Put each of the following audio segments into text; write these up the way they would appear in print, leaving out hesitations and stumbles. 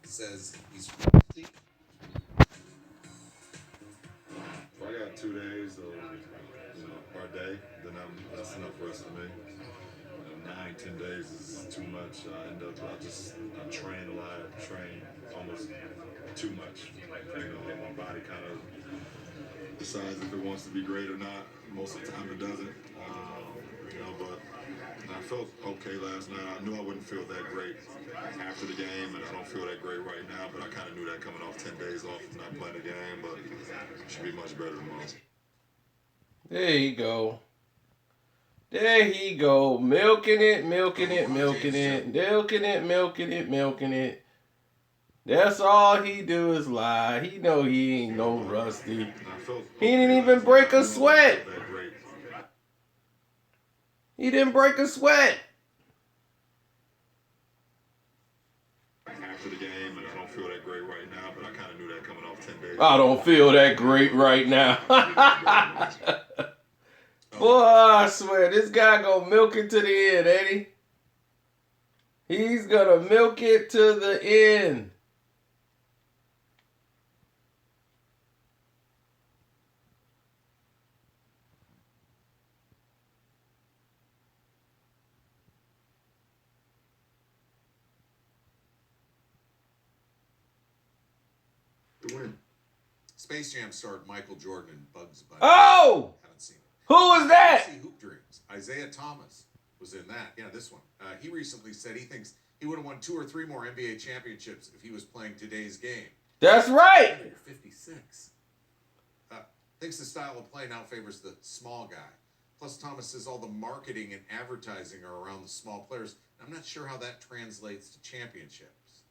says he's rusty. If I got 2 days or a day, then that's enough rest for me. 9, 10 days is too much. I train a lot, train almost too much. My body kind of decides if it wants to be great or not. Most of the time it doesn't. But I felt okay last night. I knew I wouldn't feel that great after the game, and I don't feel that great right now. But I kind of knew that coming off 10 days off and not playing the game. But it should be much better tomorrow. There you go. There he go. Milking it, milking it, milking it, milking it, milking it, milking it. That's all he do is lie. He know he ain't no rusty. He didn't even break a sweat. He didn't break a sweat. After the game, and I don't feel that great right now, but I kind of knew that coming off 10 days. I don't feel that great right now. Boy, I swear, this guy gonna milk it to the end, ain't he? He's gonna milk it to the end. The win. Space Jam starred Michael Jordan and Bugs Bunny. Oh! Haven't seen it. Who was that? Hoop Dreams. Isaiah Thomas was in that. Yeah, this one. He recently said he thinks he would have won 2 or 3 more NBA championships if he was playing today's game. That's right. 56. Thinks the style of play now favors the small guy. Plus, Thomas says all the marketing and advertising are around the small players. I'm not sure how that translates to championships.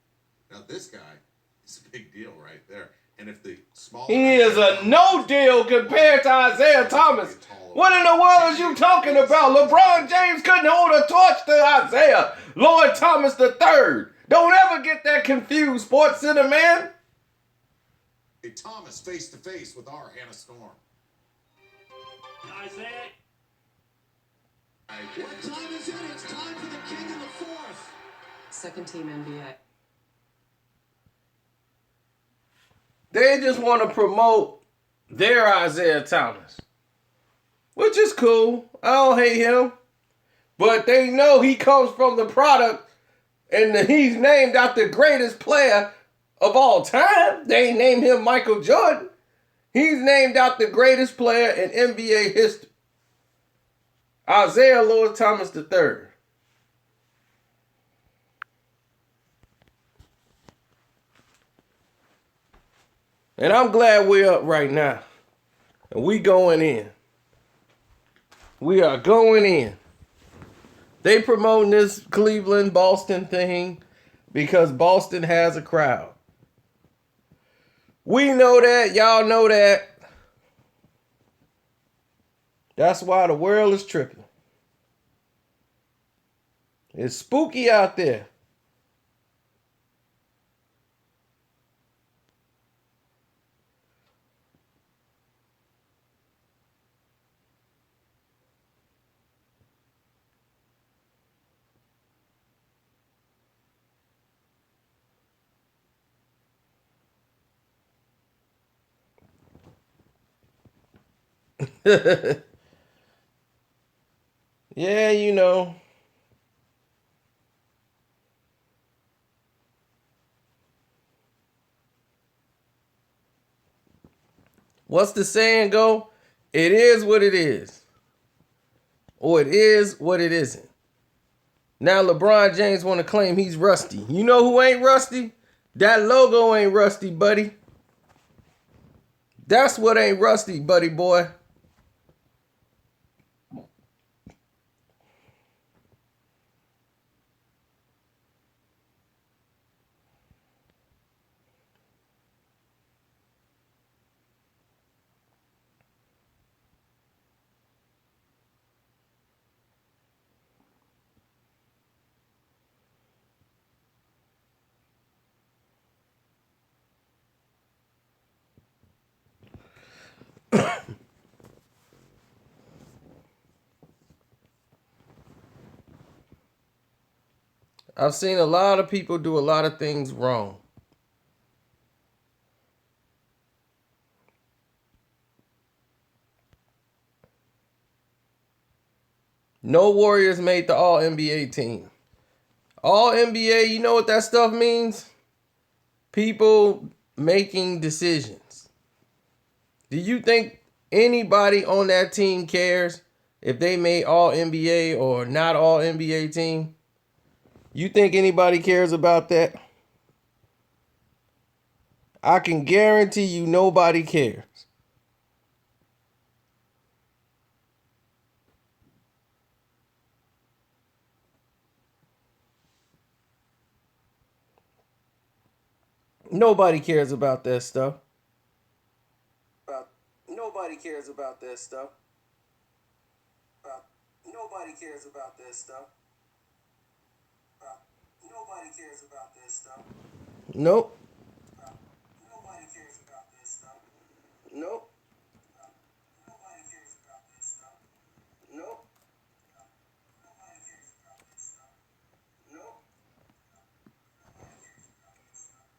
Now, this guy is a big deal right there. And if the small He is a no deal compared to Isaiah Thomas. What in the world is you talking about? LeBron James couldn't hold a torch to Isaiah Lloyd Thomas III. Don't ever get that confused, Sports Center man. Thomas face to face with our Hannah Storm. Isaiah. What time is it? It's time for the king of the fourth. Second team NBA. They just want to promote their Isaiah Thomas, which is cool. I don't hate him. But they know he comes from the product and he's named after the greatest player of all time. They ain't named him Michael Jordan. He's named after the greatest player in NBA history. Isaiah Lloyd Thomas III. And I'm glad we're up right now. And we going in. We are going in. They promoting this Cleveland-Boston thing because Boston has a crowd. We know that. Y'all know that. That's why the world is tripping. It's spooky out there. Yeah, you know. What's the saying go? It is what it is. Or it is what it isn't. Now LeBron James want to claim he's rusty. You know who ain't rusty? That logo ain't rusty, buddy. That's what ain't rusty, buddy boy. I've seen a lot of people do a lot of things wrong. No Warriors made the All-NBA team. All-NBA, you know what that stuff means? People making decisions. Do you think anybody on that team cares if they made All-NBA or not All-NBA team? You think anybody cares about that? I can guarantee you nobody cares. Nobody cares about that stuff. Nobody cares about that stuff. Nobody cares about that stuff. Nobody cares about that stuff. Nope. Nobody cares about that stuff. Nope. Nobody cares about that stuff. Nope. Nobody cares about that stuff. Nope. Nobody cares about that stuff.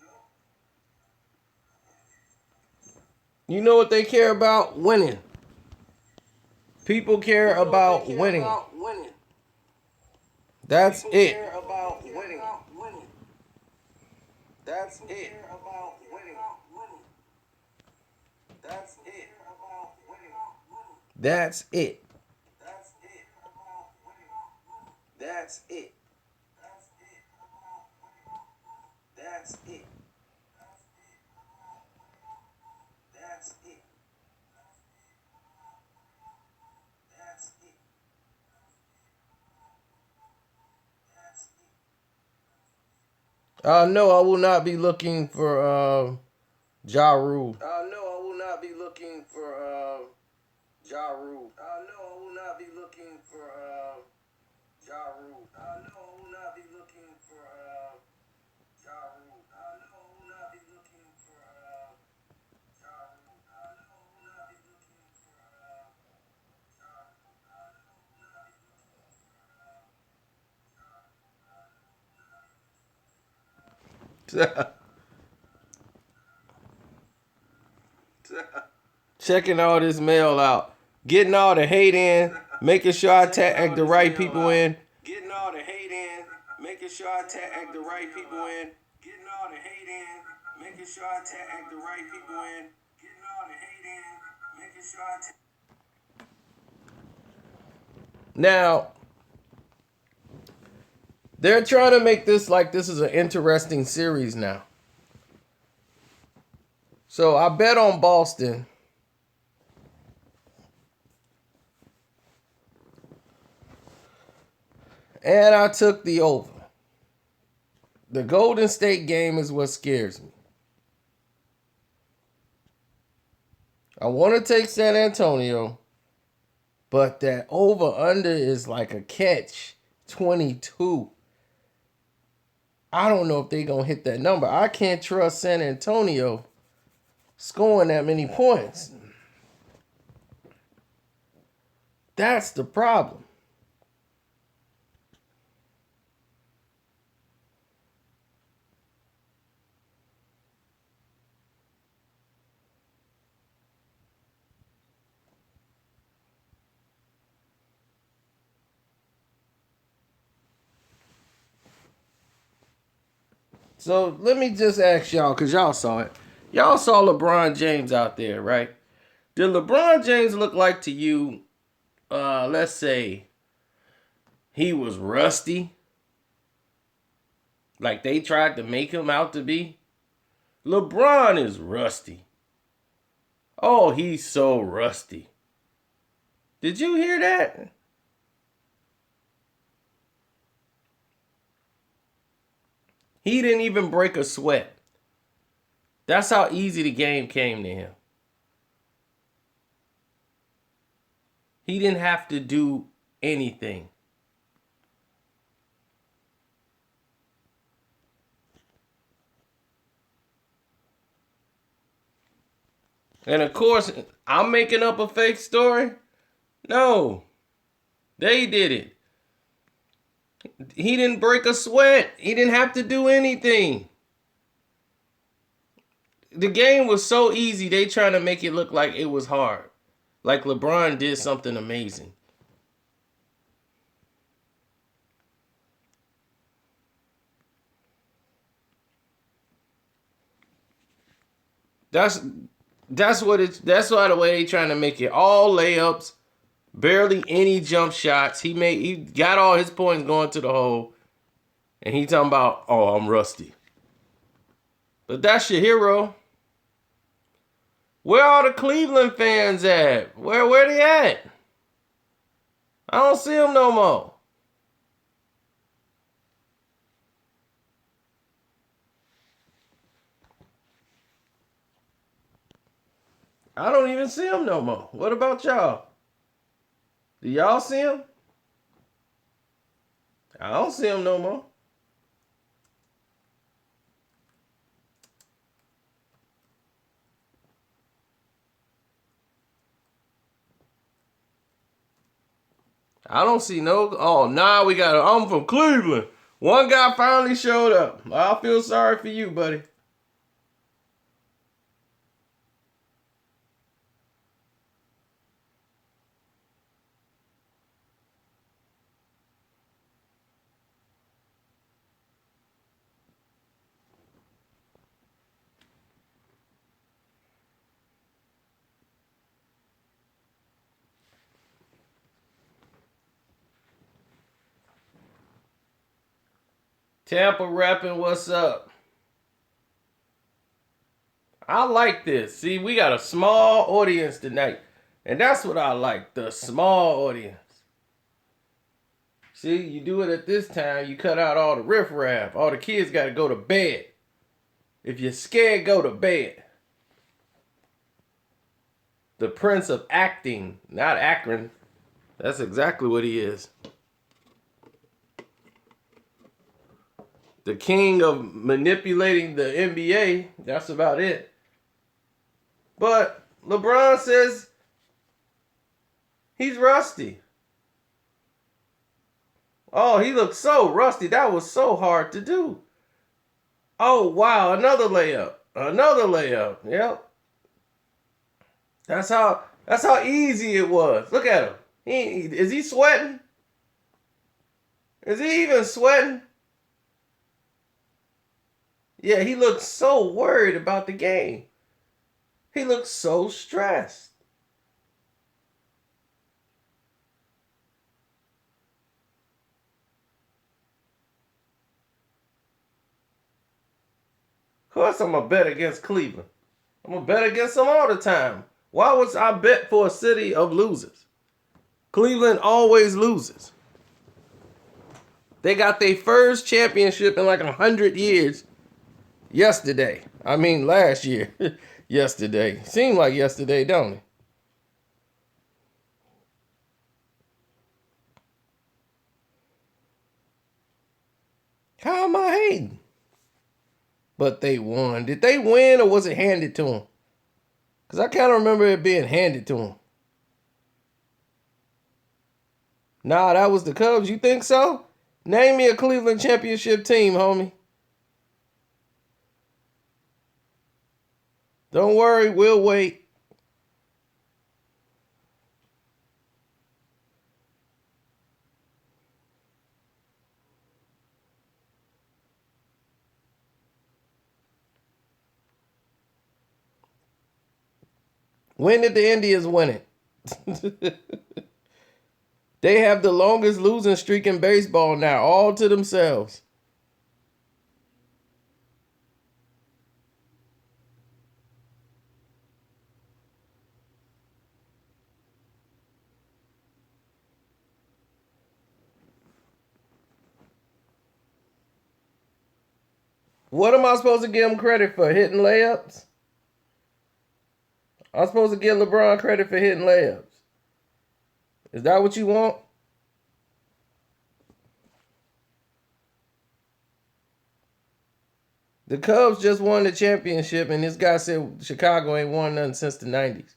Nope. You know what they care about? Winning. People care about winning. That's it. That's it. That's it. That's it. That's it. That's it. That's it. No, I will not be looking for Ja Rule. No, I will not be looking for Ja Rule. No, I will not be looking for Ja Rule. No, I will not be looking for Ja Rule. No, I will not be looking for Ja Rule. No, I will not be looking for Ja Rule. Checking all this mail out, getting all the hate in, making sure I tag the right people in. Getting all the hate in, making sure I tag the right people in. Getting all the hate in, making sure I tag the right people in. Getting all the hate in, making sure I tag. Now, they're trying to make this like this is an interesting series now. So I bet on Boston. And I took the over. The Golden State game is what scares me. I want to take San Antonio, but that over-under is like a catch 22. I don't know if they're going to hit that number. I can't trust San Antonio scoring that many points. That's the problem. So let me just ask y'all, because y'all saw it. Y'all saw LeBron James out there, right? Did LeBron James look like to you, let's say, he was rusty? Like they tried to make him out to be? LeBron is rusty. Oh, he's so rusty. Did you hear that? He didn't even break a sweat. That's how easy the game came to him. He didn't have to do anything. And of course, I'm making up a fake story. No, they did it. He didn't break a sweat. He didn't have to do anything. The game was so easy, they trying to make it look like it was hard. Like LeBron did something amazing. That's what it's. That's why the way they trying to make it all layups, barely any jump shots. He got all his points going to the hole, and he talking about, oh, I'm rusty. But that's your hero. Where are the Cleveland fans at? Where they at? I don't see them no more. I don't even see them no more. What about y'all? Do y'all see them? I don't see them no more. I don't see no. Oh, nah, we got. I'm from Cleveland. One guy finally showed up. I feel sorry for you, buddy. Tampa rapping, what's up? I like this. See, we got a small audience tonight. And that's what I like, the small audience. See, you do it at this time, you cut out all the riffraff. All the kids got to go to bed. If you're scared, go to bed. The prince of acting, not Akron. That's exactly what he is. The king of manipulating the NBA. That's about it. But LeBron says he's rusty. Oh, he looks so rusty. That was so hard to do. Oh, wow. Another layup. Another layup. Yep. That's how easy it was. Look at him. Is he sweating? Is he even sweating? Yeah, he looks so worried about the game. He looks so stressed. Of course, I'm going to bet against Cleveland. I'm going to bet against them all the time. Why would I bet for a city of losers? Cleveland always loses. They got their first championship in like 100 years yesterday. I mean, last year. Yesterday. Seemed like yesterday, don't it? How am I hating? But they won. Did they win or was it handed to them? Because I kind of remember it being handed to them. Nah, that was the Cubs. You think so? Name me a Cleveland championship team, homie. Don't worry, we'll wait. When did the Indians win it? They have the longest losing streak in baseball now, all to themselves. What am I supposed to give him credit for? Hitting layups? I'm supposed to give LeBron credit for hitting layups. Is that what you want? The Cubs just won the championship, and this guy said Chicago ain't won nothing since the 90s.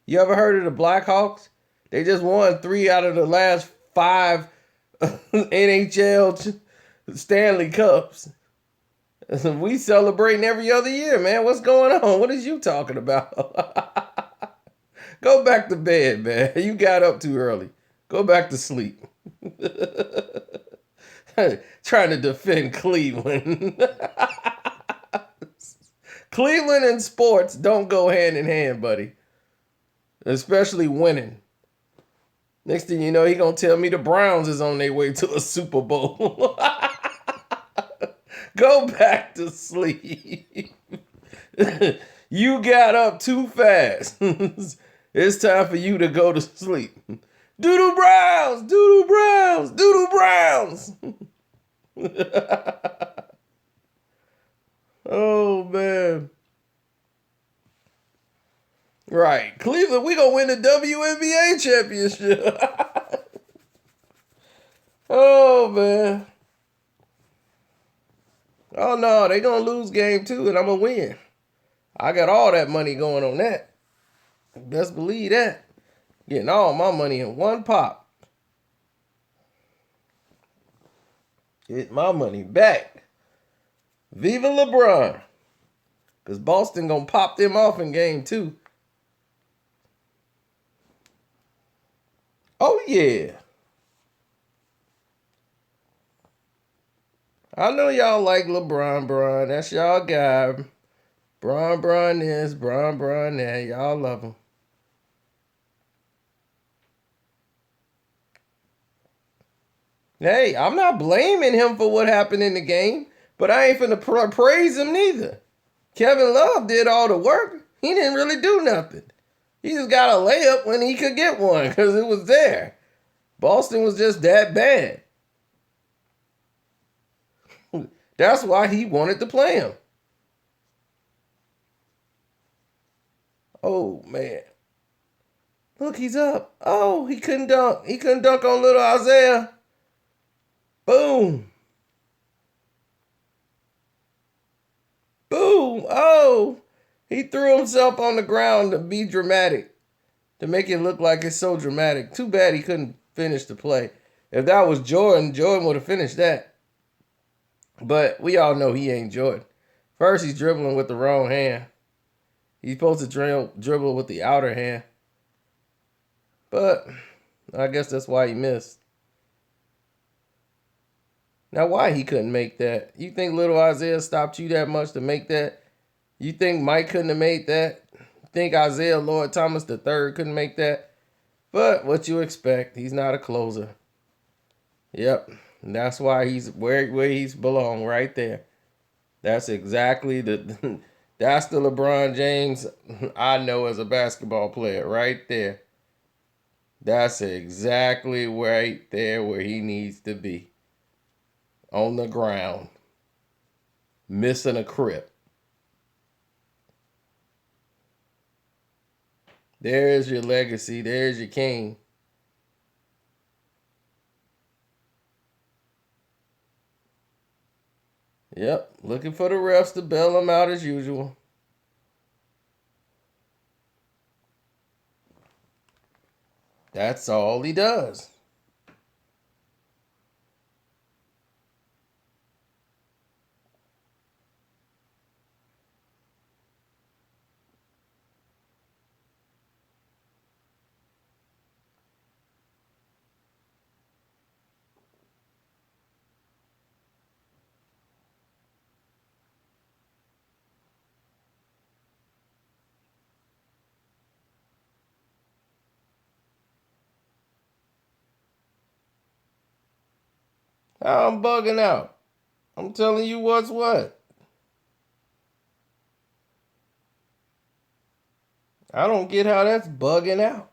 You ever heard of the Blackhawks? They just won 3 out of the last 5 NHL Stanley Cups. We celebrating every other year, man. What's going on? What is you talking about? Go back to bed, man. You got up too early. Go back to sleep. Trying to defend Cleveland. Cleveland and sports don't go hand in hand, buddy. Especially winning. Next thing you know, he gonna tell me the Browns is on their way to a Super Bowl. Go back to sleep. You got up too fast. It's time for you to go to sleep. Doodle Browns, Doodle Browns, Doodle Browns. Oh, man. Right. Cleveland, we gonna win the WNBA championship. Oh, man. Oh, no, they gonna lose game 2 and I'm gonna win. I got all that money going on that. Best believe that. Getting all my money in one pop. Get my money back. Viva LeBron. Because Boston gonna pop them off in game 2. Oh, yeah. I know y'all like LeBron, Bron. That's y'all guy. Bron this, Bron that. Y'all love him. Hey, I'm not blaming him for what happened in the game, but I ain't finna praise him neither. Kevin Love did all the work. He didn't really do nothing. He just got a layup when he could get one because it was there. Boston was just that bad. That's why he wanted to play him. Oh, man. Look, he's up. Oh, he couldn't dunk. He couldn't dunk on little Isaiah. Boom. Boom. Oh, he threw himself on the ground to be dramatic, to make it look like it's so dramatic. Too bad he couldn't finish the play. If that was Jordan, Jordan would have finished that. But we all know he ain't Jordan. First, he's dribbling with the wrong hand. He's supposed to dribble with the outer hand. But I guess that's why he missed. Now, why he couldn't make that? You think little Isaiah stopped you that much to make that? You think Mike couldn't have made that? You think Isaiah Lord Thomas III couldn't make that? But what you expect, he's not a closer. Yep, and that's why he's where he's belong right there. That's exactly that's the LeBron James I know as a basketball player right there. That's exactly right there where he needs to be. On the ground. Missing a crip. There's your legacy. There's your king. Yep, looking for the refs to bail him out as usual. That's all he does. I'm bugging out. I'm telling you what's what. I don't get how that's bugging out.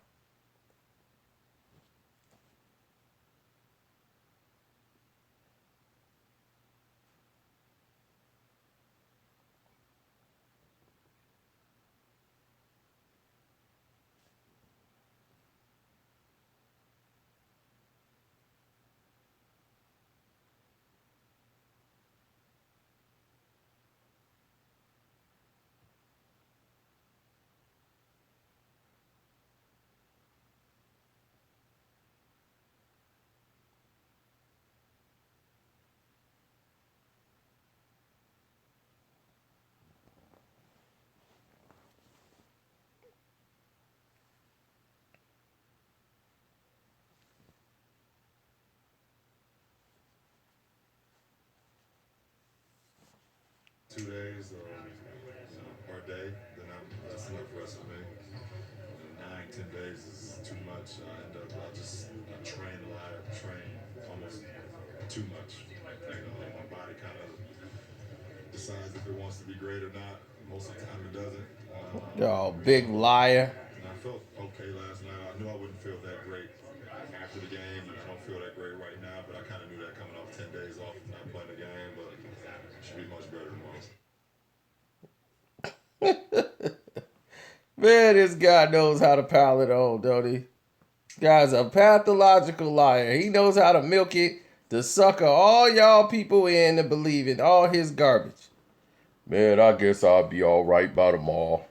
Two days. day, then that's enough rest for me. 9, 10 days is too much. I train a lot, train almost too much. My body kind of decides if it wants to be great or not. Most of the time it doesn't. Oh, big liar. And I felt okay last night. I knew I wouldn't feel that great after the game. I don't feel that great right now, but I kind of knew that coming off 10 days off from not playing the game. But it should be much better tomorrow. Man, this guy knows how to pile it on, don't he? This guy's a pathological liar. He knows how to milk it to sucker all y'all people in to believe in all his garbage. Man, I guess I'll be all right by tomorrow.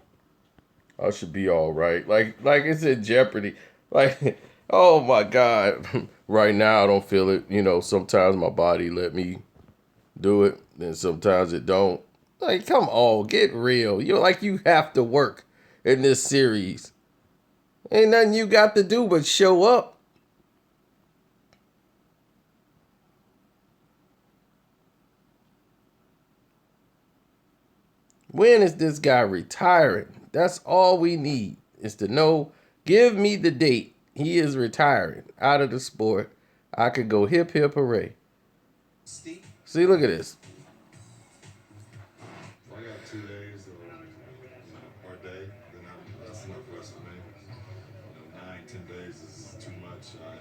I should be all right. Like it's in jeopardy. Like, oh my God. Right now I don't feel it. You know, sometimes my body let me do it, and sometimes it don't. Like, come on, get real. You're like you have to work in this series. Ain't nothing you got to do but show up. When is this guy retiring? That's all we need is to know. Give me the date. He is retiring out of the sport. I could go hip hip hooray. Steve? See, look at this. If I got 2 days or a day, then that's enough rest for me. 9, 10 days is too much. I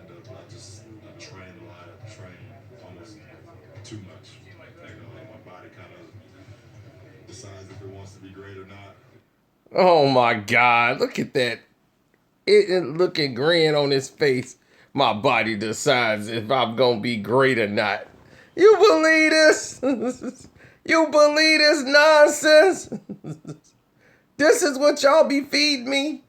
train a lot, train almost too much. My body kind of decides if it wants to be great or not. Oh my God. Look at that. It looking grin on his face. My body decides if I'm going to be great or not. You believe this? You believe this nonsense? This is what y'all be feeding me?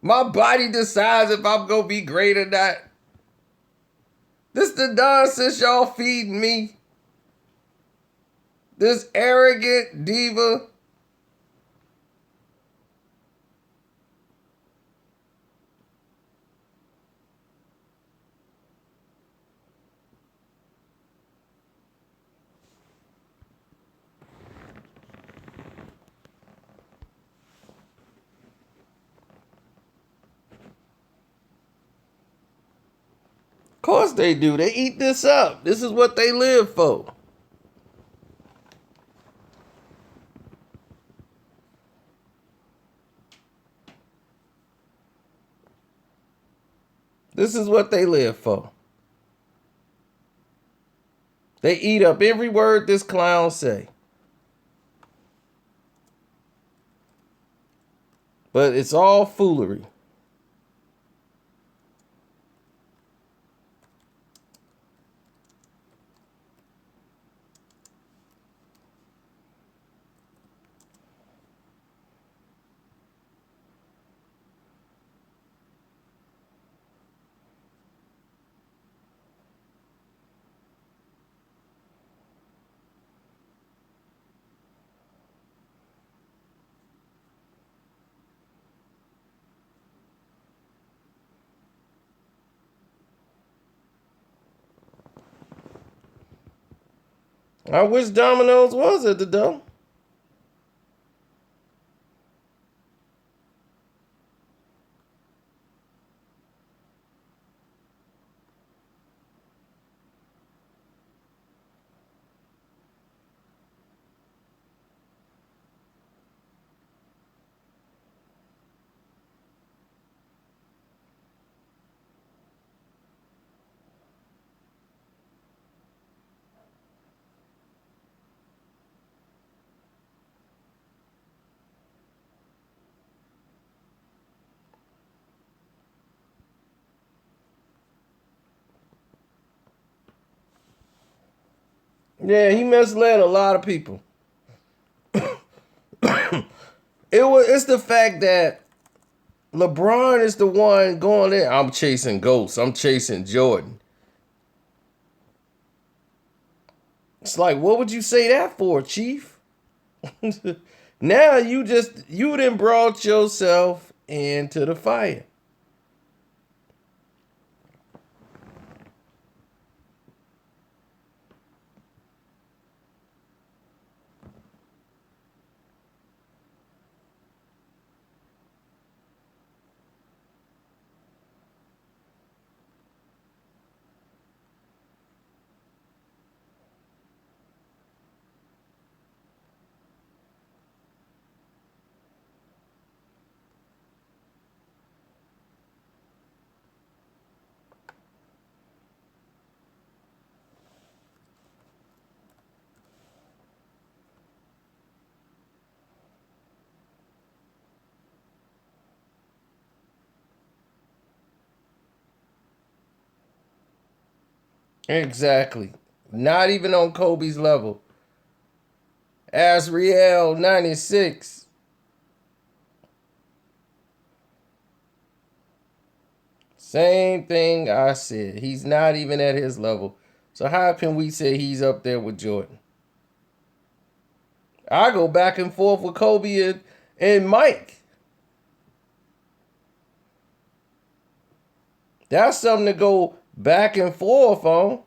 My body decides if I'm going to be great or not. This the nonsense y'all feeding me? This arrogant diva. Of course they do. They eat this up. This is what they live for. This is what they live for. They eat up every word this clown say. But it's all foolery. I wish Domino's was at the door. Yeah, he misled a lot of people. It's the fact that LeBron is the one going in. I'm chasing ghosts. I'm chasing Jordan. It's like, what would you say that for, Chief? Now you done brought yourself into the fire. Exactly. Not even on Kobe's level. Asriel 96. Same thing I said. He's not even at his level. So how can we say he's up there with Jordan? I go back and forth with Kobe and Mike. That's something to go back and forth on.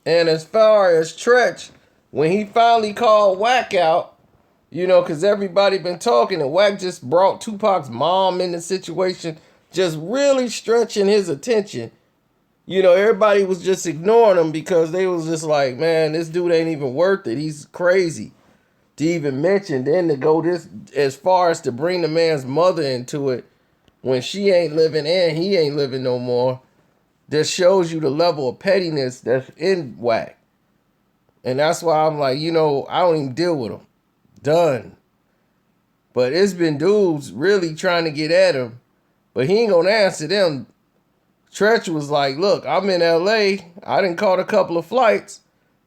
And as far as Tretch, when he finally called Wack out, because everybody been talking, and Wack just brought Tupac's mom in the situation, just really stretching his attention. Everybody was just ignoring him because they was just like, man, this dude ain't even worth it. He's crazy to even mention. Then to go this as far as to bring the man's mother into it when she ain't living and he ain't living no more. Just shows you the level of pettiness that's in Wack. And that's why I'm like, I don't even deal with him. Done. But it's been dudes really trying to get at him, but he ain't gonna answer them. Tretch was like, look, I'm in LA. I done caught a couple of flights.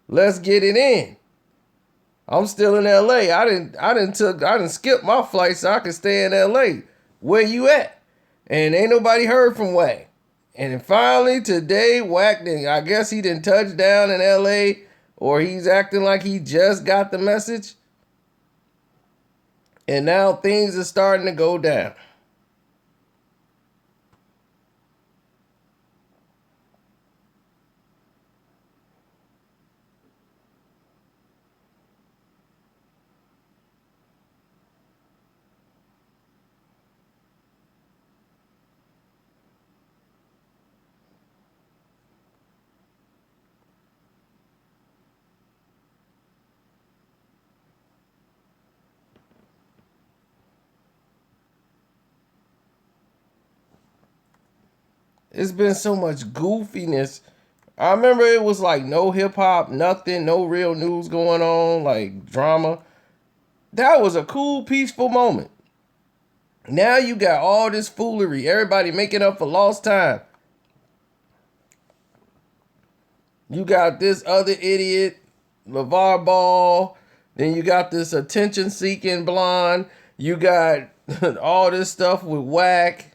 Let's get it in. I'm still in LA. I didn't skip my flight so I could stay in LA. Where you at? And ain't nobody heard from Wack. And then finally today, Wack, I guess he didn't touch down in LA, or he's acting like he just got the message. And now things are starting to go down. It's been so much goofiness. I remember it was like no hip hop, nothing, no real news going on, like drama. That was a cool, peaceful moment. Now you got all this foolery, everybody making up for lost time. You got this other idiot, LeVar Ball. Then you got this attention-seeking blonde. You got all this stuff with Wack.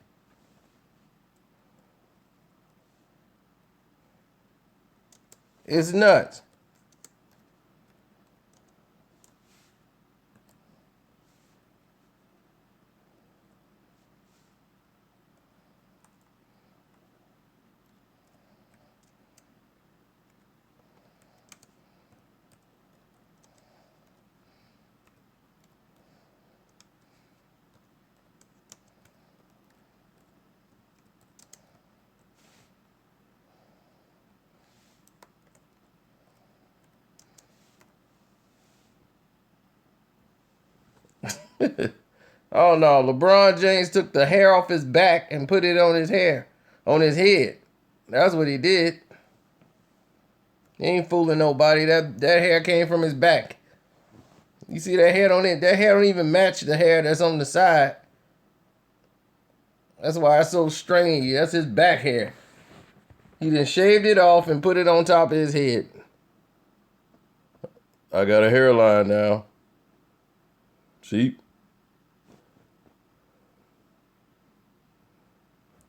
It's nuts. Oh no, LeBron James took the hair off his back and put it on his head. That's what he did. He ain't fooling nobody. That hair came from his back. You see that hair on it? That hair don't even match the hair that's on the side. That's why it's so strange. That's his back hair. He just shaved it off and put it on top of his head. I got a hairline now. See?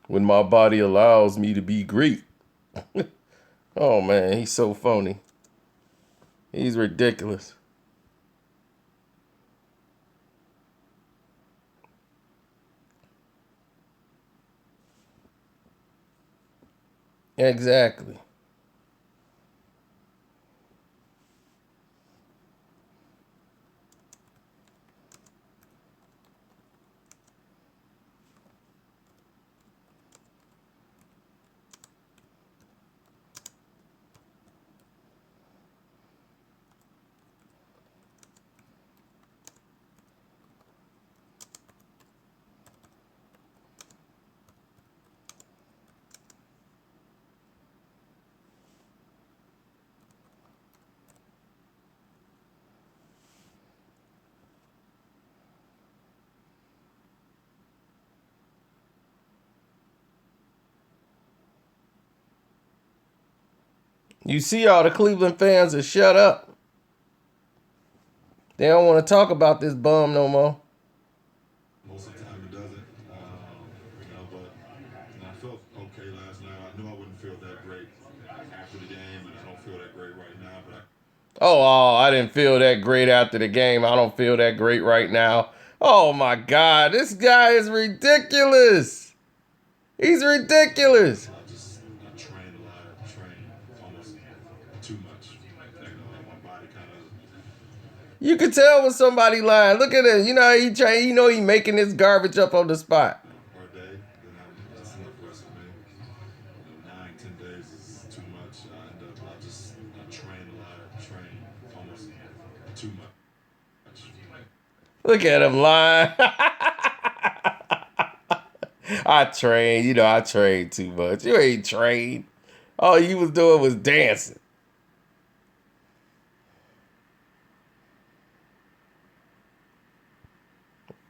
When my body allows me to be great. Oh man, he's so phony. He's ridiculous. Exactly. You see all the Cleveland fans are shut up. They don't want to talk about this bum no more. Most of the time it doesn't. But I felt okay last night. I knew I wouldn't feel that great after the game, and I don't feel that great right now. But I didn't feel that great after the game. I don't feel that great right now. Oh my God, this guy is ridiculous. He's ridiculous. I trained a lot. I trained almost too much. My body kind of. You can tell when somebody lying. Look at him. You know how he train. You know he making this garbage up on the spot. Per day, that's enough rest for me. 9, 10 days is too much. I train a lot. I train almost too much. Look at him lying. I trained too much. You ain't trained. All you was doing was dancing.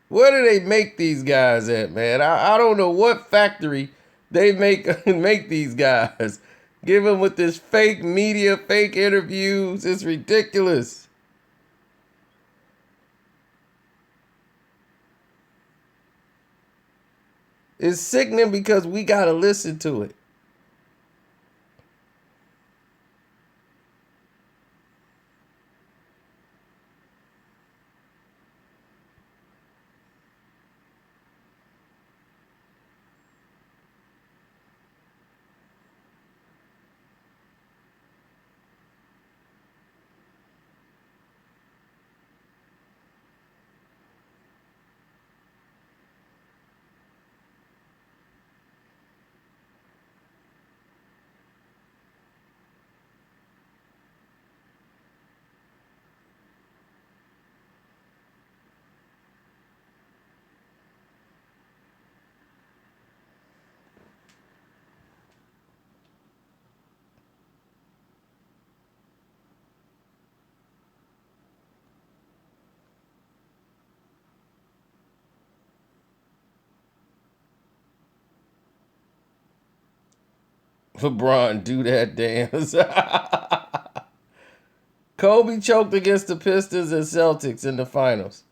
Where do they make these guys at, man? I don't know what factory they make these guys. Give them with this fake media, fake interviews. It's ridiculous. It's sickening because we got to listen to it. LeBron, do that dance. Kobe choked against the Pistons and Celtics in the finals.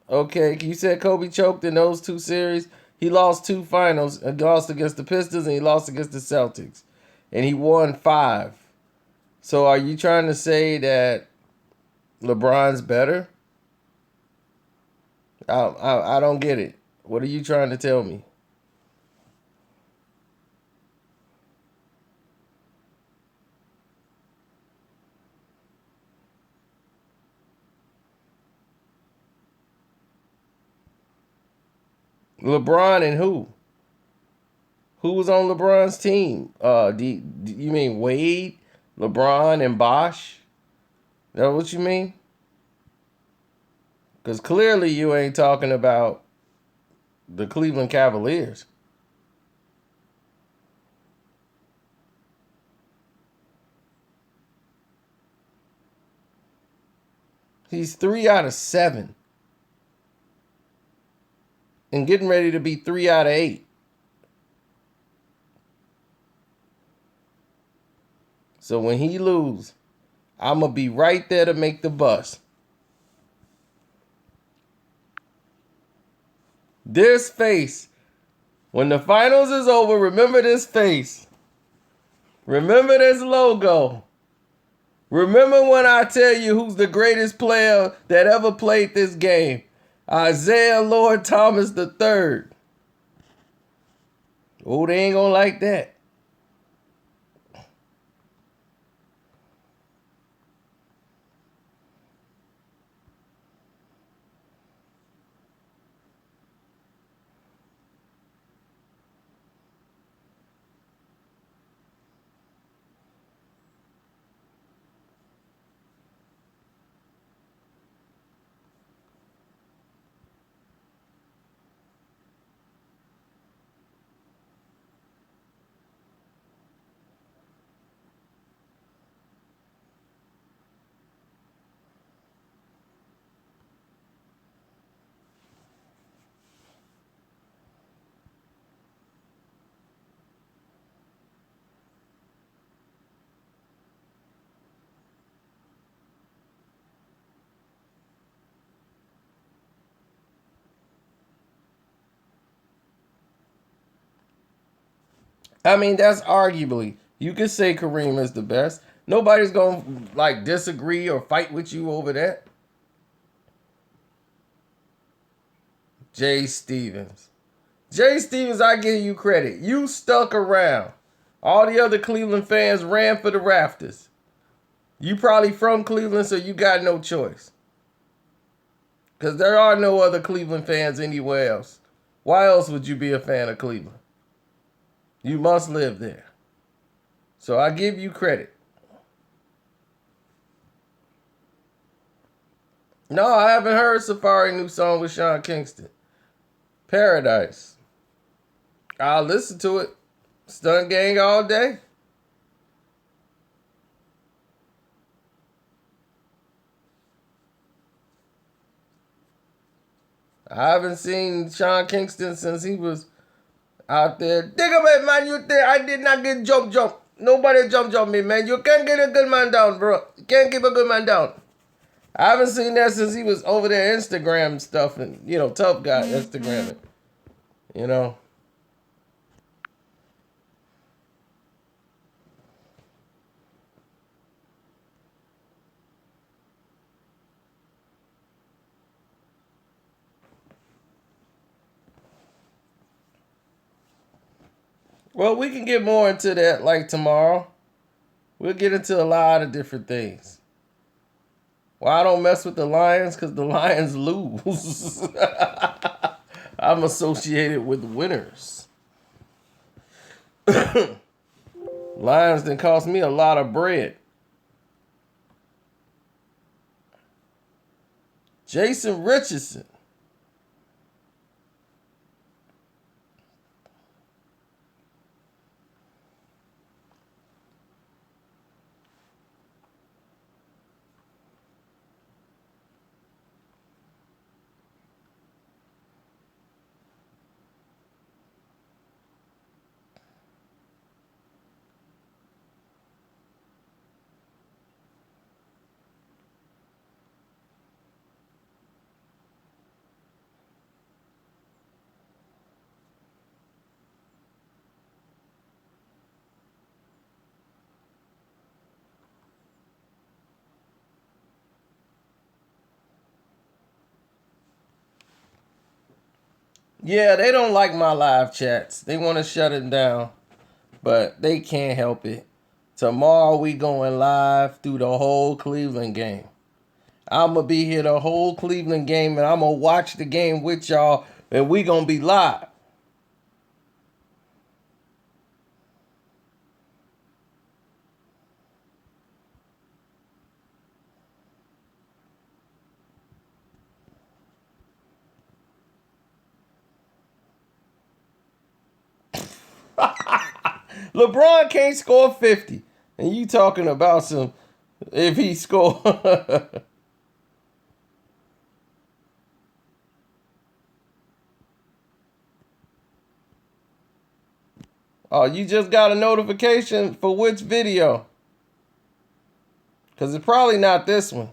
Okay, you said Kobe choked in those two series. He lost 2 finals. He lost against the Pistons and he lost against the Celtics. And he won 5. So are you trying to say that LeBron's better? I don't get it. What are you trying to tell me? LeBron and who? Who was on LeBron's team? Do you mean Wade, LeBron, and Bosh? Is that what you mean? Because clearly you ain't talking about the Cleveland Cavaliers. He's 3 out of 7. And getting ready to be 3 out of 8. So when he lose, I'm going to be right there to make the bus. This face. When the finals is over, remember this face. Remember this logo. Remember when I tell you who's the greatest player that ever played this game. Isaiah Lord Thomas III. Oh, they ain't gonna like that. I mean, that's arguably. You could say Kareem is the best. Nobody's going to, like, disagree or fight with you over that. Jay Stevens. Jay Stevens, I give you credit. You stuck around. All the other Cleveland fans ran for the rafters. You probably from Cleveland, so you got no choice. Because there are no other Cleveland fans anywhere else. Why else would you be a fan of Cleveland? You must live there. So I give you credit. No, I haven't heard Safari new song with Sean Kingston. Paradise. I'll listen to it. Stun Gang all day. I haven't seen Sean Kingston since he was out there. Dig up it, man. You there? I did not get jump. Nobody jump me, man. You can't get a good man down, bro. You can't keep a good man down. I haven't seen that since he was over there Instagram stuff and, tough guy Instagramming. Well, we can get more into that like tomorrow. We'll get into a lot of different things. Well, I don't mess with the Lions because the Lions lose. I'm associated with winners. Lions done cost me a lot of bread. Jason Richardson. Yeah, they don't like my live chats. They want to shut it down, but they can't help it. Tomorrow we going live through the whole Cleveland game. I'm going to be here the whole Cleveland game, and I'm going to watch the game with y'all, and we going to be live. LeBron can't score 50. And you talking about some if he score. Oh, you just got a notification for which video? Because it's probably not this one.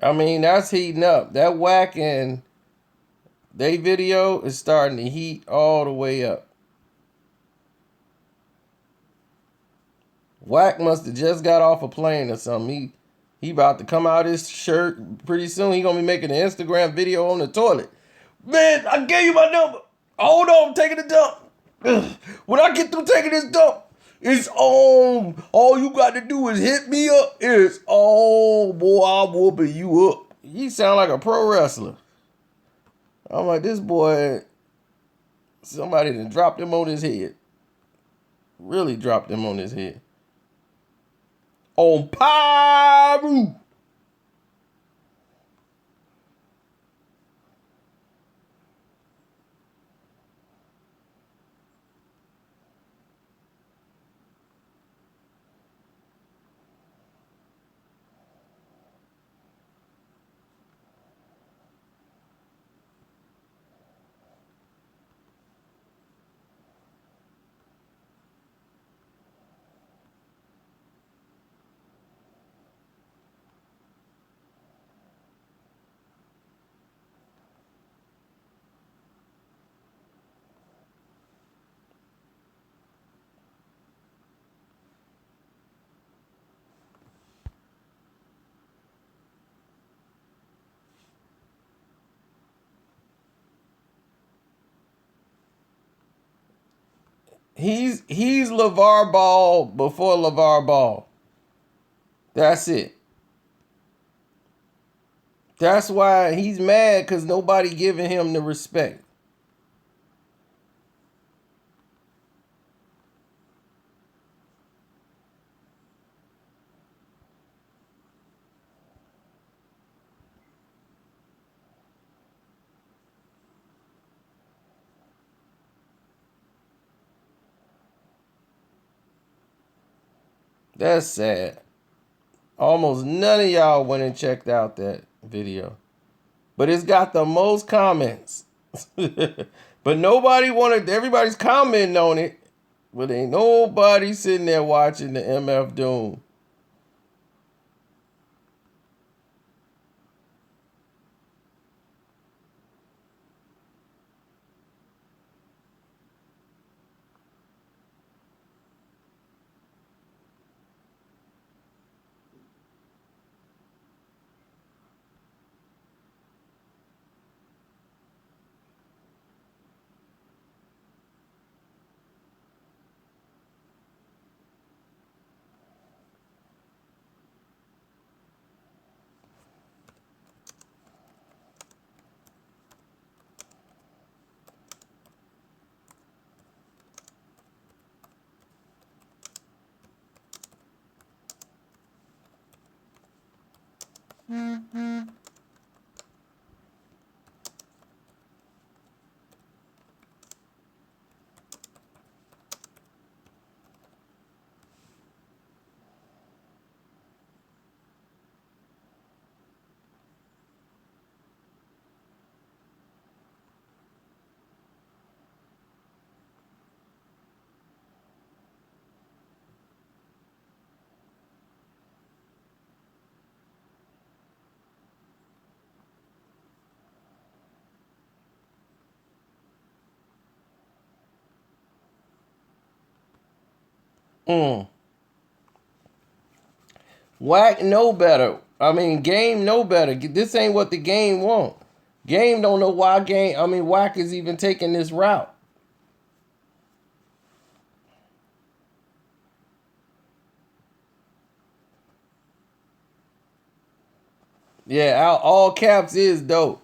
I mean, that's heating up. That whacking, they video is starting to heat all the way up. Whack must have just got off a plane or something. He about to come out his shirt pretty soon. He gonna be making an Instagram video on the toilet. Man, I gave you my number. Hold on, I'm taking a dump. Ugh. When I get through taking this dump, it's on. All you got to do is hit me up. It's on, boy. I'm whooping you up. he sound like a pro wrestler. I'm like, this boy, somebody done dropped him on his head. Really dropped him on his head. On Pyro. He's LeVar Ball before LeVar Ball. That's it. That's why he's mad, because nobody giving him the respect. That's sad. Almost none of y'all went and checked out that video. But it's got the most comments. But nobody wanted, everybody's commenting on it. But ain't nobody sitting there watching the MF Doom. Whack know better. I mean, Game know better. This ain't what the game want. Game don't know why Whack is even taking this route. Yeah, all caps is dope.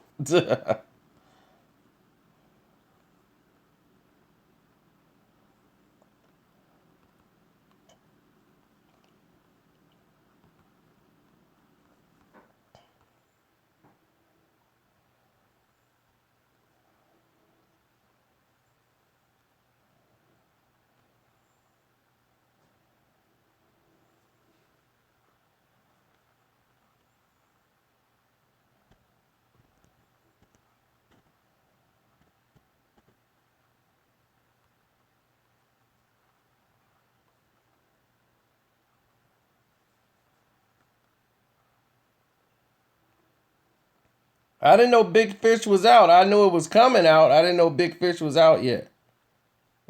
I didn't know Big Fish was out. I knew it was coming out. I didn't know Big Fish was out yet.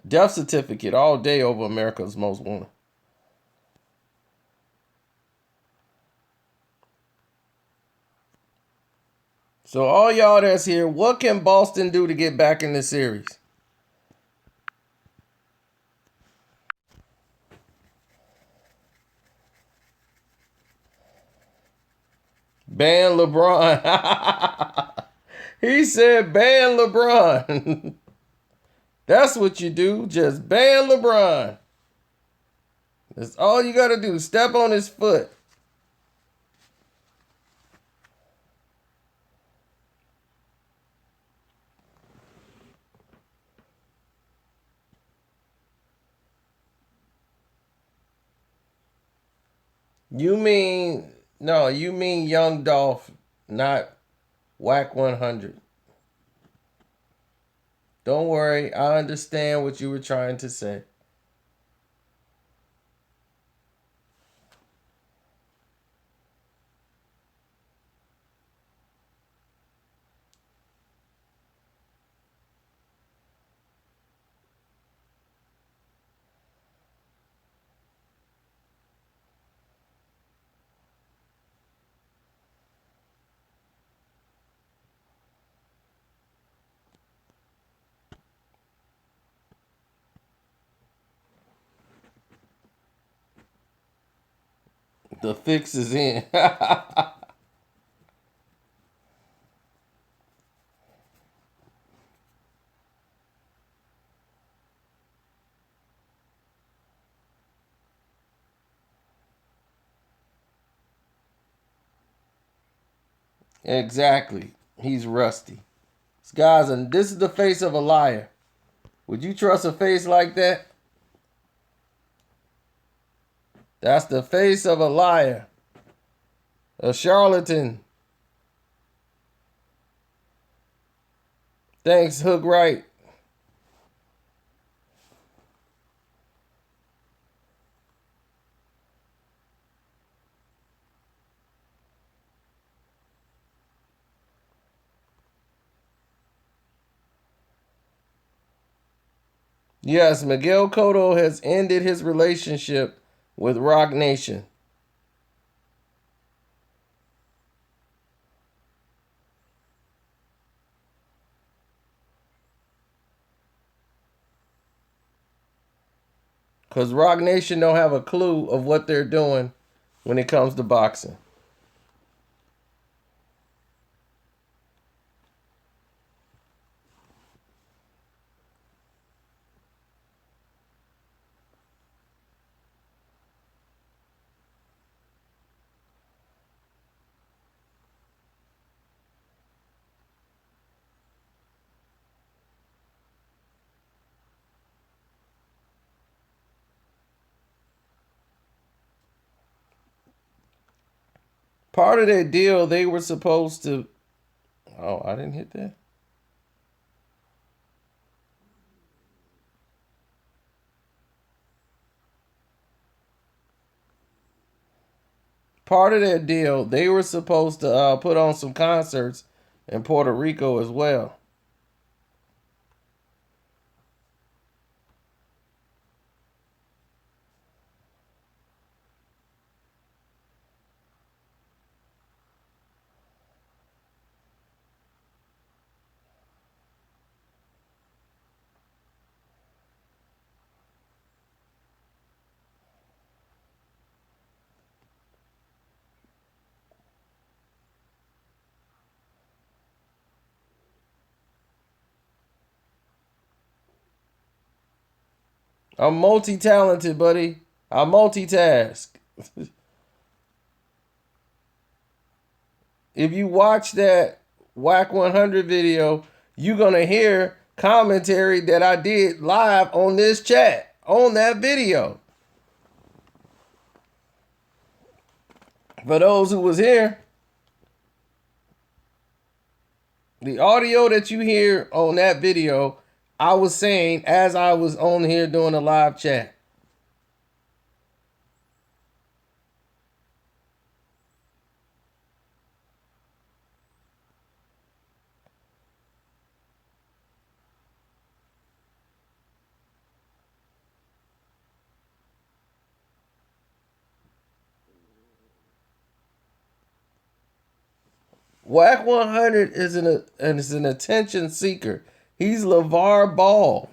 Death certificate all day over America's Most Wanted. So all y'all that's here, what can Boston do to get back in the series? Ban LeBron. He said ban LeBron. That's what you do. Just ban LeBron. That's all you got to do. Step on his foot. You mean Young Dolph, not Whack 100. Don't worry, I understand what you were trying to say. The fix is in. Exactly. He's rusty. This is the face of a liar. Would you trust a face like that? That's the face of a liar. A charlatan. Thanks, Hook Right. Yes, Miguel Cotto has ended his relationship with Rock Nation. Because Rock Nation don't have a clue of what they're doing when it comes to boxing. Part of that deal, they were supposed to... Oh, I didn't hit that. Part of that deal, they were supposed to put on some concerts in Puerto Rico as well. I'm multi-talented, buddy. I multitask. If you watch that Whack 100 video, you're going to hear commentary that I did live on this chat, on that video. For those who was here, the audio that you hear on that video, I was saying as I was on here doing a live chat. Whack 100 is an attention seeker. He's LeVar Ball.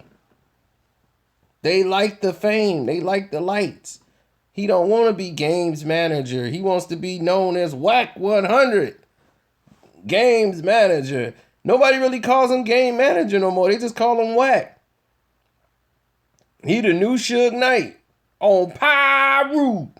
They like the fame. They like the lights. He don't want to be games manager. He wants to be known as Whack 100. Games manager. Nobody really calls him game manager no more. They just call him Whack. He the new Suge Knight on Pyru.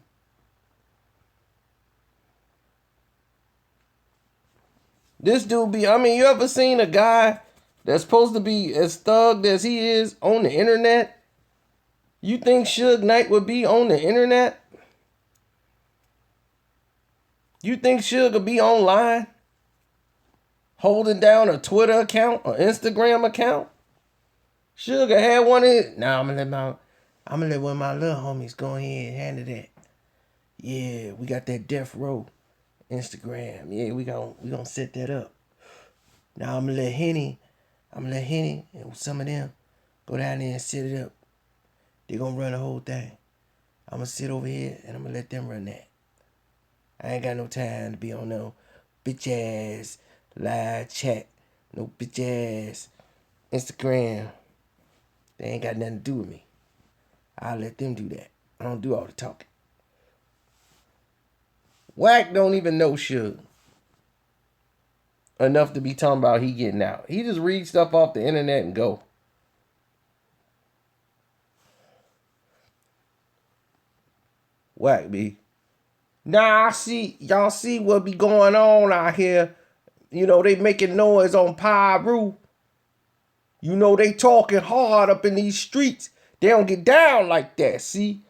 This dude be, I mean, you ever seen a guy that's supposed to be as thugged as he is on the internet? You think Suge Knight would be on the internet? You think Suge would be online? Holding down a Twitter account, or Instagram account? Suge had one of his. Nah, I'm gonna let one of my little homies go ahead and handle that. Yeah, we got that Death Row Instagram. Yeah, we gonna set that up. Now I'm gonna let Henny and some of them go down there and set it up. They gonna run the whole thing. I'm gonna sit over here and I'm gonna let them run that. I ain't got no time to be on no bitch ass live chat, no bitch ass Instagram. They ain't got nothing to do with me. I'll let them do that. I don't do all the talking. Whack don't even know Suge enough to be talking about he getting out. He just reads stuff off the internet and go. Whack be. Nah, y'all see what be going on out here. You know, they making noise on Pyru. You know, they talking hard up in these streets. They don't get down like that, see?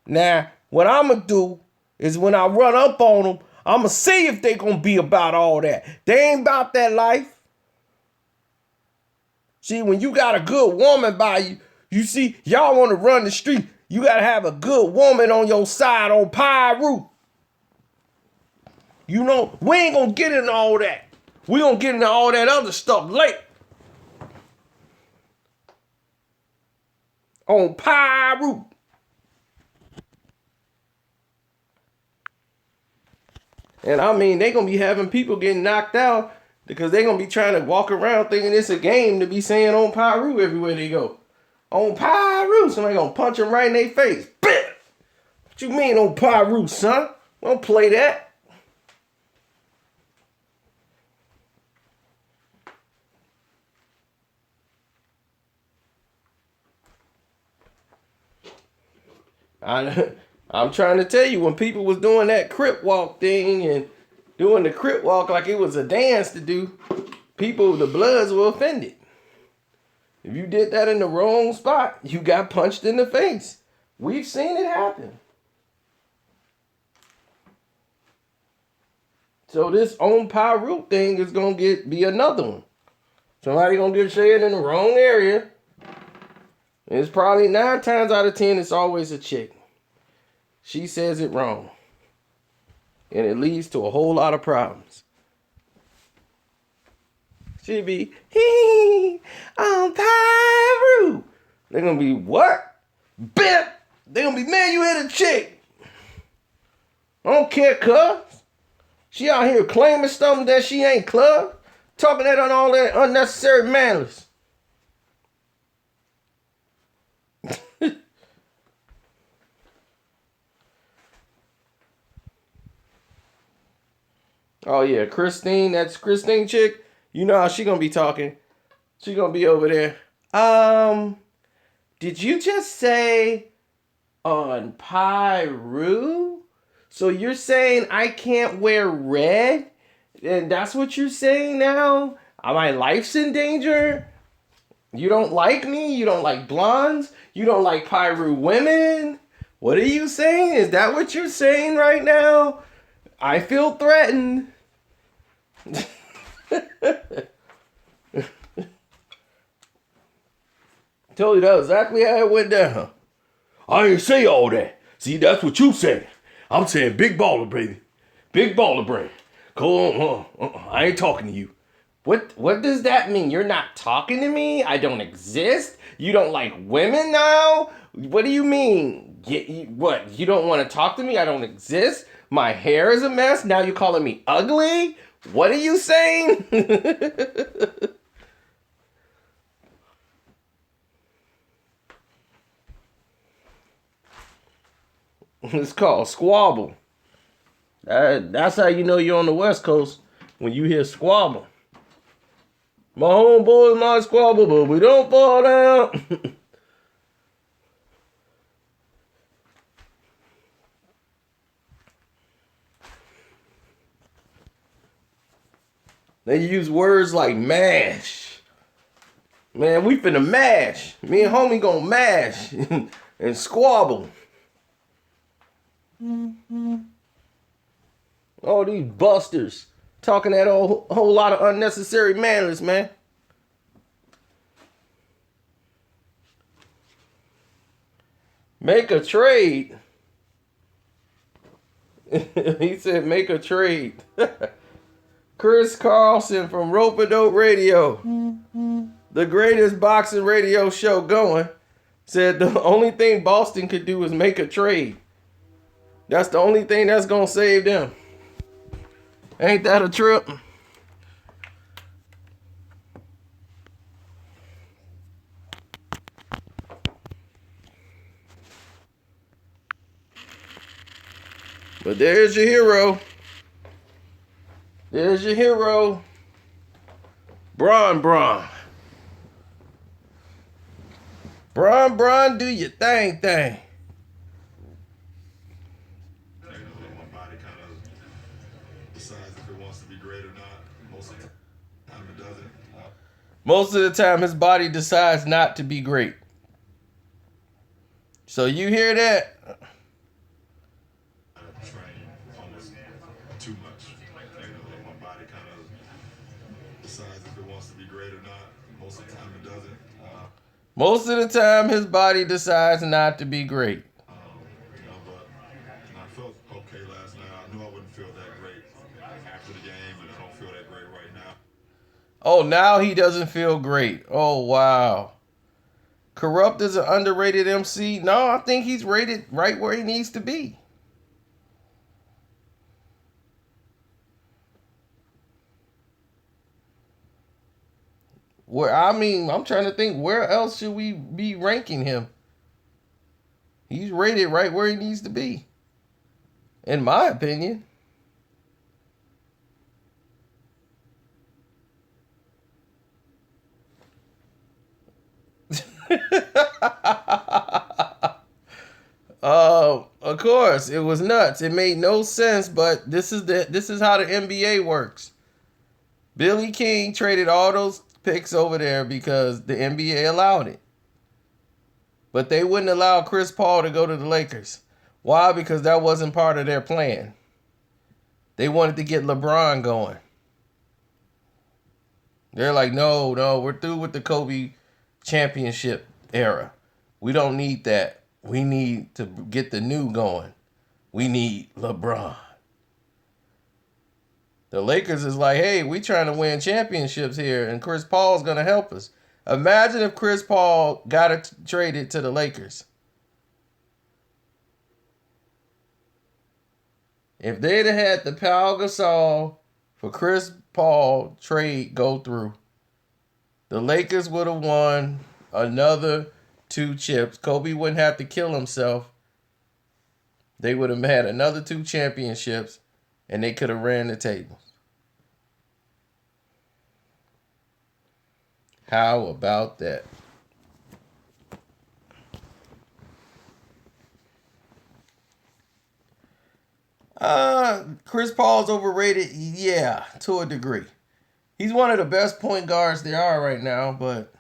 Now, what I'm going to do is when I run up on them, I'm going to see if they going to be about all that. They ain't about that life. See, when you got a good woman by you, you see, y'all want to run the street. You got to have a good woman on your side on Pyru. You know, we ain't going to get into all that. We going to get into all that other stuff later. On Pyru. And I mean, they going to be having people getting knocked out because they going to be trying to walk around thinking it's a game to be saying on Pyru everywhere they go. On Pyru. Somebody going to punch them right in their face. Bam! What you mean on Pyru, son? Don't play that. I'm trying to tell you, when people was doing that Crip Walk thing and doing the Crip Walk like it was a dance to do, people, the Bloods were offended. If you did that in the wrong spot, you got punched in the face. We've seen it happen. So this on Pyru thing is going to be another one. Somebody going to get shaved in the wrong area. It's probably 9 times out of 10, it's always a chick. She says it wrong. And it leads to a whole lot of problems. She be, on Pyru. They're going to be, what? Bet. They're going to be, man, you hit a chick. I don't care, cuz. She out here claiming something that she ain't, club. Talking that on all that unnecessary malice. Oh yeah, Christine, that's Christine chick. You know how she gonna be talking. She gonna be over there. Did you just say on Pyru? So you're saying I can't wear red? And that's what you're saying now? My life's in danger? You don't like me? You don't like blondes? You don't like Pyru women? What are you saying? Is that what you're saying right now? I feel threatened. Told you that exactly how it went down. I ain't say all that. See, that's what you saying. I'm saying big baller, baby. Big baller brain. Go on. I ain't talking to you. What does that mean? You're not talking to me? I don't exist? You don't like women now? What do you mean? What? You don't want to talk to me? I don't exist? My hair is a mess? Now you're calling me ugly? What are you saying? It's called squabble. That's how you know you're on the West Coast when you hear squabble. My homeboys might squabble, but we don't fall down. They use words like mash. Man, we finna mash. Me and homie gonna mash and squabble. All these busters talking that whole lot of unnecessary manliness, man. Make a trade. He said make a trade. Chris Carlson from Rope-A-Dope Radio, the greatest boxing radio show going, said the only thing Boston could do is make a trade. That's the only thing that's going to save them. Ain't that a trip? But there's your hero. There's your hero. Braun. Braun, do your thing. My body kind of decides if it wants to be great or not. Most of the time it doesn't. Most of the time his body decides not to be great. So you hear that? I train almost too much. My body kind of decides if it wants to be great or not. Most of the time it doesn't. Most of the time his body decides not to be great. But I felt okay last night. I knew I wouldn't feel that great after the game, and I don't feel that great right now. Oh, now he doesn't feel great. Oh, wow. Corrupt is an underrated MC? No, I think he's rated right where he needs to be. I'm trying to think, where else should we be ranking him? He's rated right where he needs to be, in my opinion. Of course, it was nuts. It made no sense, but this is how the NBA works. Billy King traded all those picks over there because the NBA allowed it. But they wouldn't allow Chris Paul to go to the Lakers. Why? Because that wasn't part of their plan. They wanted to get LeBron going. They're like, no, we're through with the Kobe championship era. We don't need that. We need to get the new going. We need LeBron. The Lakers is like, hey, we trying to win championships here, and Chris Paul's going to help us. Imagine if Chris Paul got traded to the Lakers. If they'd have had the Pau Gasol for Chris Paul trade go through, the Lakers would have won another 2 chips. Kobe wouldn't have to kill himself. They would have had another 2 championships, and they could have ran the tables. How about that? Chris Paul's overrated, yeah, to a degree. He's one of the best point guards there are right now, but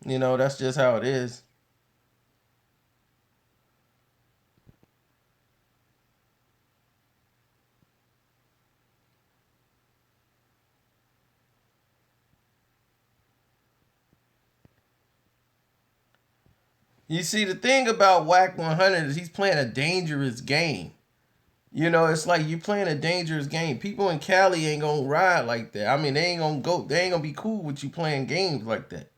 that's just how it is. You see, the thing about Whack 100 is he's playing a dangerous game. It's like you playing a dangerous game. People in Cali ain't gonna ride like that. I mean, they ain't gonna be cool with you playing games like that.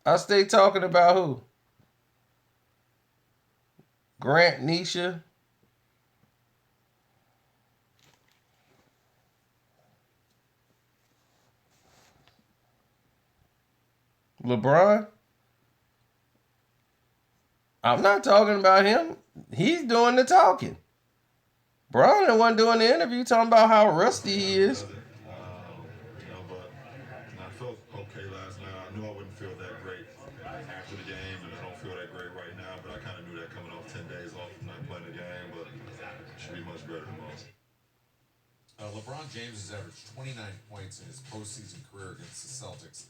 I stay talking about who? Grant Nisha. LeBron. I'm not talking about him. He's doing the talking. Bron the one doing the interview talking about how rusty he is. But I felt okay last night. I knew I wouldn't feel that great after the game, and I don't feel that great right now. But I kind of knew that coming off 10 days off from not playing the game. But it should be much better tomorrow. LeBron James has averaged 29 points in his postseason career against the Celtics.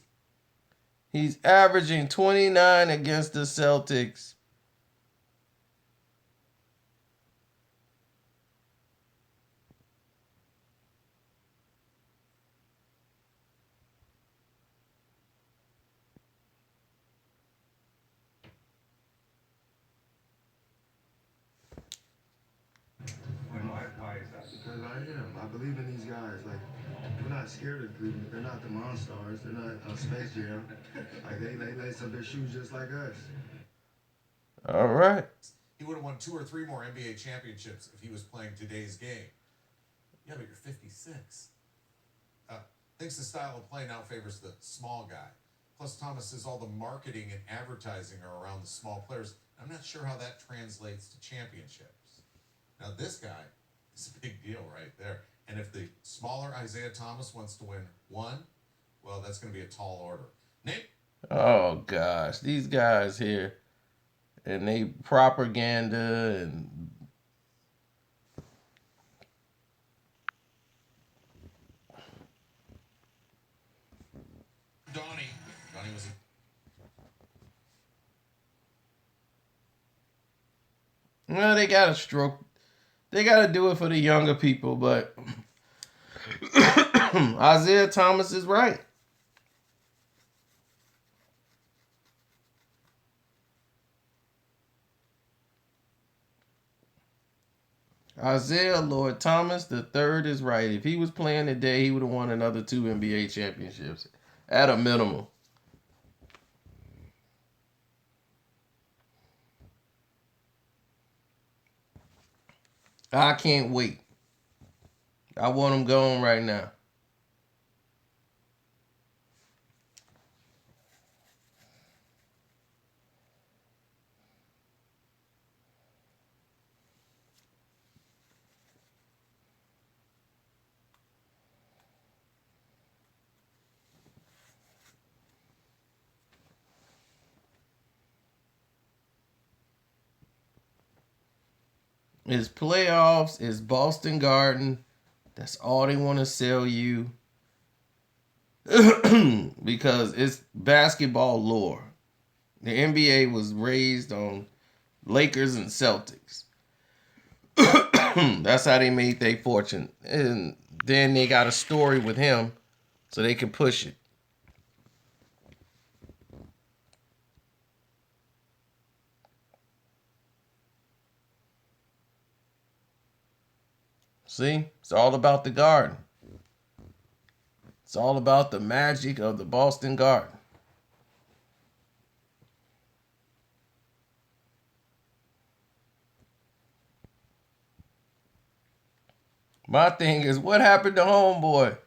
He's averaging 29 against the Celtics. Why is that? Because I am. I believe in these guys. Like, we're not scared of Cleveland. They're not the Monstars. They're not Space Jam. Like, they lace up their shoes just like us. All right. He would have won 2 or 3 more NBA championships if he was playing today's game. Yeah, but you're 56. Thinks the style of play now favors the small guy. Plus, Thomas says all the marketing and advertising are around the small players. I'm not sure how that translates to championships. Now, this guy is a big deal right there. And if the smaller Isaiah Thomas wants to win 1, well, that's going to be a tall order. Nate? Oh, gosh. These guys here. And they propaganda and Donnie was well, they got to stroke. They got to do it for the younger people, but Isaiah Thomas is right. Isaiah Lord Thomas the third is right. If he was playing today, he would have won another 2 NBA championships at a minimum. I can't wait. I want him going right now. It's playoffs, it's Boston Garden. That's all they want to sell you. Because it's basketball lore. The NBA was raised on Lakers and Celtics. That's how they made their fortune. And then they got a story with him so they can push it. See, it's all about the Garden. It's all about the magic of the Boston Garden. My thing is, what happened to Homeboy?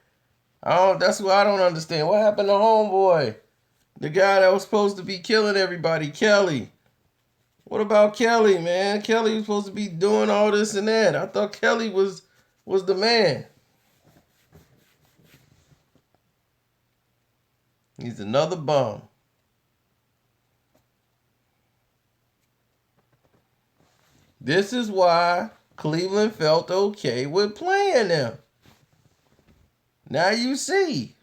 That's what I don't understand. What happened to Homeboy? The guy that was supposed to be killing everybody, Kelly. What about Kelly, man? Kelly was supposed to be doing all this and that. I thought Kelly was the man. He's another bum. This is why Cleveland felt okay with playing them. Now you see.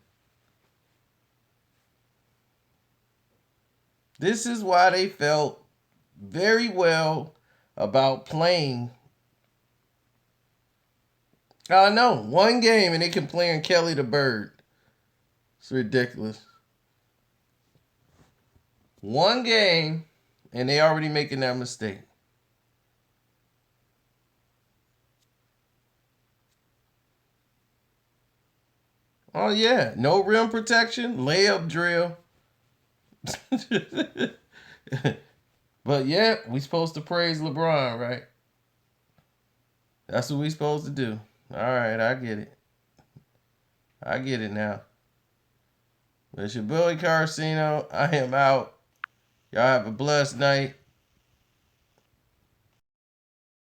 This is why they felt very well about playing. I know, 1 game and they can play on Kelly the Bird. It's ridiculous. 1 game and they already making that mistake. Oh yeah, no rim protection, layup drill. But yeah, we supposed to praise LeBron, right? That's what we supposed to do. All right, I get it. I get it now. But it's your boy Carcino. I am out. Y'all have a blessed night.